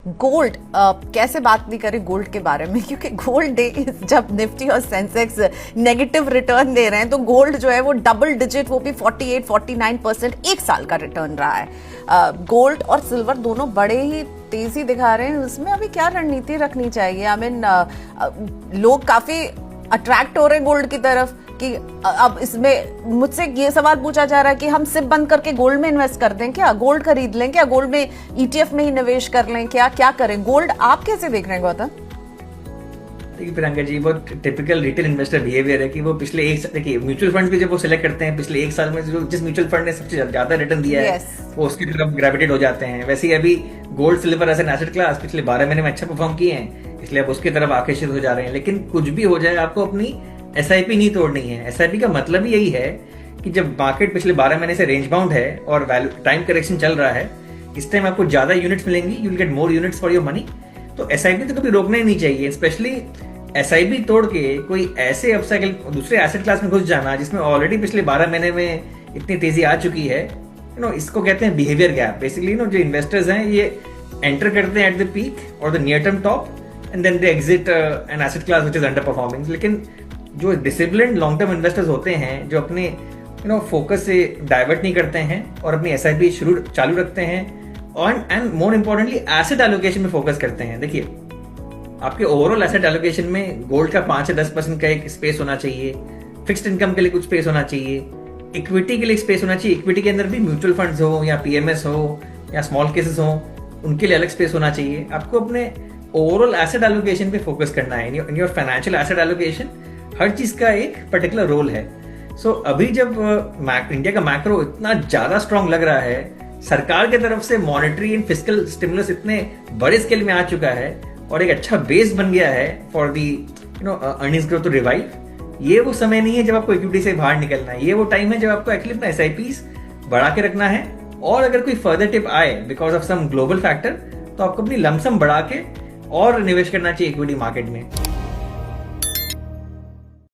Gold, कैसे बात नहीं करें गोल्ड के बारे में, क्योंकि गोल्ड डे जब निफ्टी और सेंसेक्स नेगेटिव रिटर्न दे रहे हैं तो गोल्ड जो है वो डबल डिजिट, वो भी 48-49% एक साल का रिटर्न रहा है। गोल्ड और सिल्वर दोनों बड़े ही तेजी दिखा रहे हैं। उसमें अभी क्या रणनीति रखनी चाहिए? आई मीन लोग काफी अट्रैक्ट हो रहे हैं गोल्ड की तरफ कि अब इसमें मुझसे ये सवाल पूछा जा रहा है कि हम सिप बंद करके गोल्ड में इन्वेस्ट कर दें क्या, गोल्ड खरीद लें क्या, गोल्ड में ईटीएफ में ही निवेश कर लें क्या, क्या करें? गोल्ड आप कैसे देख रहे हैं गौतम? देखिए प्रियंका जी, बहुत टिपिकल रिटेल इन्वेस्टर बिहेवियर है कि वो पिछले एक, देखिए म्यूचुअल फंड भी जब वो सिलेक्ट करते हैं पिछले एक साल में जो जिस म्यूचुअल फंड ने सबसे ज्यादा रिटर्न दिया है वो उसकी तरफ ग्रेविटेट हो जाते हैं। वैसे ही अभी gold silver as an asset class पिछले 12 महीने में अच्छा परफॉर्म किए हैं, इसलिए अब उसकी तरफ आकर्षित हो जा रहे हैं। लेकिन कुछ भी हो जाए, आपको अपनी एसआईपी नहीं तोड़नी है। एसआईपी का मतलब यही है कि जब मार्केट पिछले 12 महीने से रेंज बाउंड है और टाइम करेक्शन चल रहा है, इस टाइम आपको ज्यादा यूनिट्स मिलेंगी, you will get more units for your money. तो एसआईपी तो कभी रोकना ही नहीं चाहिए। स्पेशली एसआईपी तोड़ के कोई ऐसे अपसाइकिल दूसरे एसेट क्लास में घुस जाना जिसमें ऑलरेडी पिछले 12 महीने में इतनी तेजी आ चुकी है, इसको कहते हैं बिहेवियर गैप। बेसिकली जो इन्वेस्टर्स हैं ये एंटर करते हैं एट द पीक और the near term top and then they exit an asset class which is underperforming. लेकिन जो डिसिप्लिन्ड लॉन्ग टर्म इन्वेस्टर्स होते हैं, जो अपने फोकस से डाइवर्ट नहीं करते हैं और अपनी एसआईपी चालू रखते हैं and more importantly asset allocation में फोकस करते हैं। देखिए आपके ओवरऑल एसेट एलोकेशन में गोल्ड का 5 से 10% का एक स्पेस होना चाहिए, फिक्स्ड इनकम के लिए कुछ स्पेस होना चाहिए, इक्विटी के लिए स्पेस होना चाहिए। इक्विटी के अंदर भी म्यूचुअल फंड्स हो या पीएमएस हो या स्मॉल केसेस हो, उनके लिए अलग स्पेस होना चाहिए। आपको अपने ओवरऑल एसेट एलोकेशन पे फोकस करना है। In your financial asset allocation हर चीज का एक पर्टिकुलर रोल है। सो अभी जब इंडिया का मैक्रो इतना ज्यादा स्ट्रांग लग रहा है, सरकार की तरफ से मॉनेटरी एंड फिस्कल स्टिमुलस इतने बड़े स्केल में आ चुका है और एक अच्छा बेस बन गया है for the earnings growth to revive, ये वो समय नहीं है जब आपको इक्विटी से बाहर निकलना है। ये वो टाइम है जब आपको एक्चुअली अपना एसआईपीज बढ़ा के रखना है। और अगर कोई फर्दर टिप आए because of some global factor, तो आपको अपनी लमसम बढ़ा के और निवेश करना चाहिए इक्विटी मार्केट में।